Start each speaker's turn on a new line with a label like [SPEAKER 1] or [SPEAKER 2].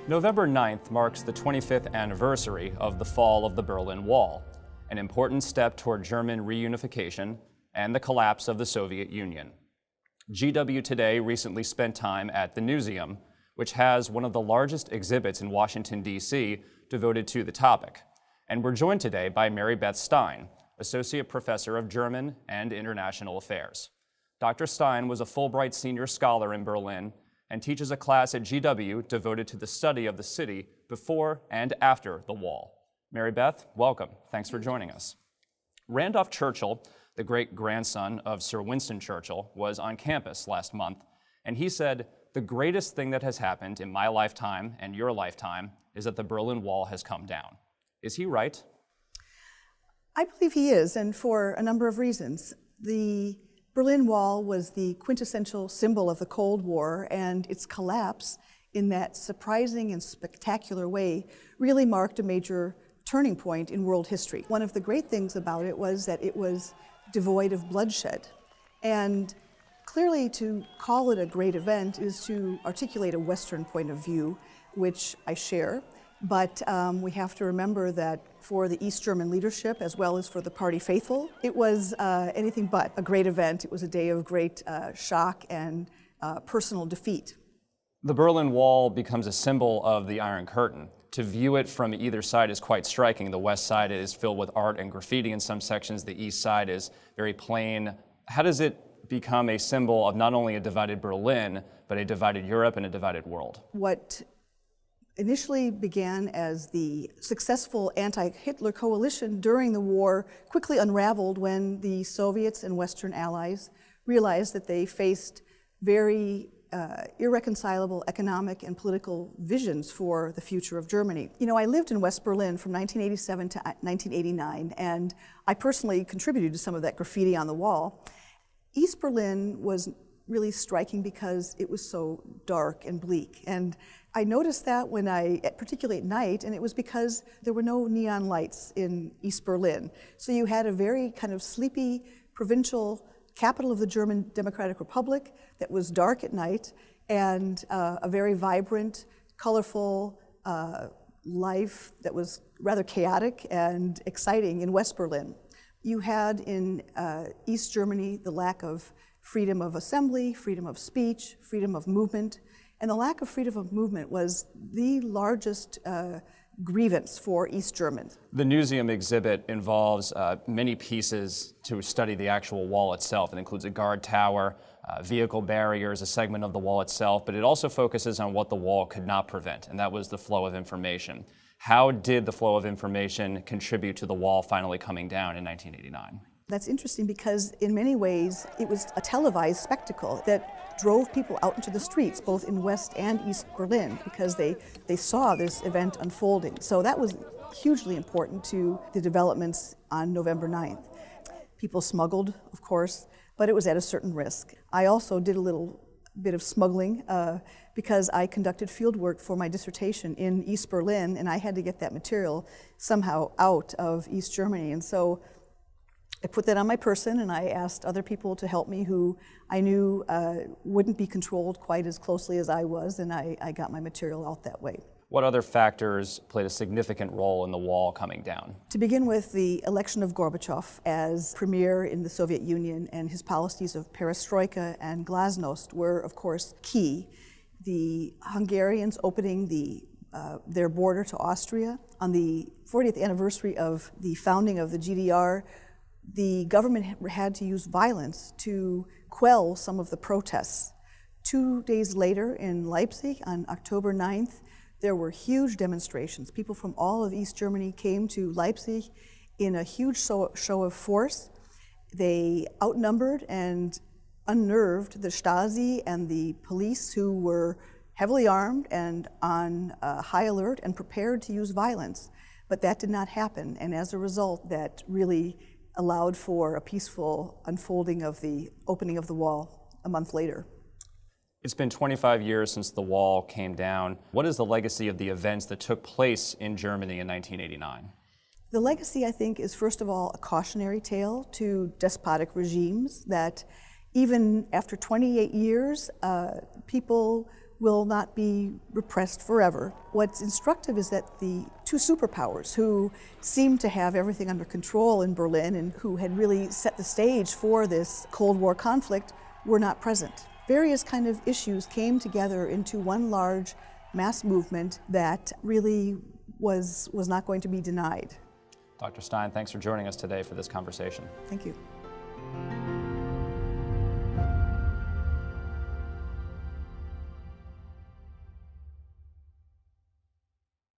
[SPEAKER 1] November 9th marks the 25th anniversary of the fall of the Berlin Wall, an important step toward German reunification and the collapse of the Soviet Union. GW Today recently spent time at the Newseum, which has one of the largest exhibits in Washington, D.C. devoted to the topic. And we're joined today by Mary Beth Stein, Associate Professor of German and International Affairs. Dr. Stein was a Fulbright Senior Scholar in Berlin and teaches a class at GW devoted to the study of the city before and after the wall. Mary Beth, welcome. Thanks for joining us. Randolph Churchill, the great-grandson of Sir Winston Churchill, was on campus last month, and he said, "The greatest thing that has happened in my lifetime and your lifetime is that the Berlin Wall has come down." Is he right?
[SPEAKER 2] I believe he is, and for a number of reasons. The Berlin Wall was the quintessential symbol of the Cold War, and its collapse in that surprising and spectacular way really marked a major turning point in world history. One of the great things about it was that it was devoid of bloodshed. And clearly, to call it a great event is to articulate a Western point of view, which I share. But we have to remember that for the East German leadership, as well as for the party faithful, it was anything but a great event. It was a day of great shock and personal defeat.
[SPEAKER 1] The Berlin Wall becomes a symbol of the Iron Curtain. To view it from either side is quite striking. The west side is filled with art and graffiti in some sections. The east side is very plain. How does it become a symbol of not only a divided Berlin, but a divided Europe and a divided world?
[SPEAKER 2] What initially began as the successful anti-Hitler coalition during the war quickly unraveled when the Soviets and Western allies realized that they faced very irreconcilable economic and political visions for the future of Germany. You know, I lived in West Berlin from 1987 to 1989, and I personally contributed to some of that graffiti on the wall. East Berlin was really striking because it was so dark and bleak. And I noticed that particularly at night, and it was because there were no neon lights in East Berlin. So you had a very kind of sleepy provincial capital of the German Democratic Republic that was dark at night, and a very vibrant, colorful life that was rather chaotic and exciting in West Berlin. You had in East Germany the lack of freedom of assembly, freedom of speech, freedom of movement, and the lack of freedom of movement was the largest grievance for East Germans.
[SPEAKER 1] The Newseum exhibit involves many pieces to study the actual wall itself. It includes a guard tower, vehicle barriers, a segment of the wall itself, but it also focuses on what the wall could not prevent, and that was the flow of information. How did the flow of information contribute to the wall finally coming down in 1989?
[SPEAKER 2] That's interesting because in many ways it was a televised spectacle that drove people out into the streets, both in West and East Berlin, because they saw this event unfolding. So that was hugely important to the developments on November 9th. People smuggled, of course, but it was at a certain risk. I also did a little bit of smuggling because I conducted field work for my dissertation in East Berlin, and I had to get that material somehow out of East Germany. And so I put that on my person, and I asked other people to help me who I knew wouldn't be controlled quite as closely as I was, and I got my material out that way.
[SPEAKER 1] What other factors played a significant role in the wall coming down?
[SPEAKER 2] To begin with, the election of Gorbachev as premier in the Soviet Union and his policies of perestroika and glasnost were, of course, key. The Hungarians opening their border to Austria. On the 40th anniversary of the founding of the GDR, the government had to use violence to quell some of the protests. 2 days later in Leipzig, on October 9th, there were huge demonstrations. People from all of East Germany came to Leipzig in a huge show of force. They outnumbered and unnerved the Stasi and the police, who were heavily armed and on high alert and prepared to use violence. But that did not happen, and as a result, that really allowed for a peaceful unfolding of the opening of the wall a month later.
[SPEAKER 1] It's been 25 years since the wall came down. What is the legacy of the events that took place in Germany in 1989?
[SPEAKER 2] The legacy, I think, is first of all a cautionary tale to despotic regimes that even after 28 years, people will not be repressed forever. What's instructive is that the two superpowers who seemed to have everything under control in Berlin and who had really set the stage for this Cold War conflict were not present. Various kind of issues came together into one large mass movement that really was not going to be denied.
[SPEAKER 1] Dr. Stein, thanks for joining us today for this conversation.
[SPEAKER 2] Thank you.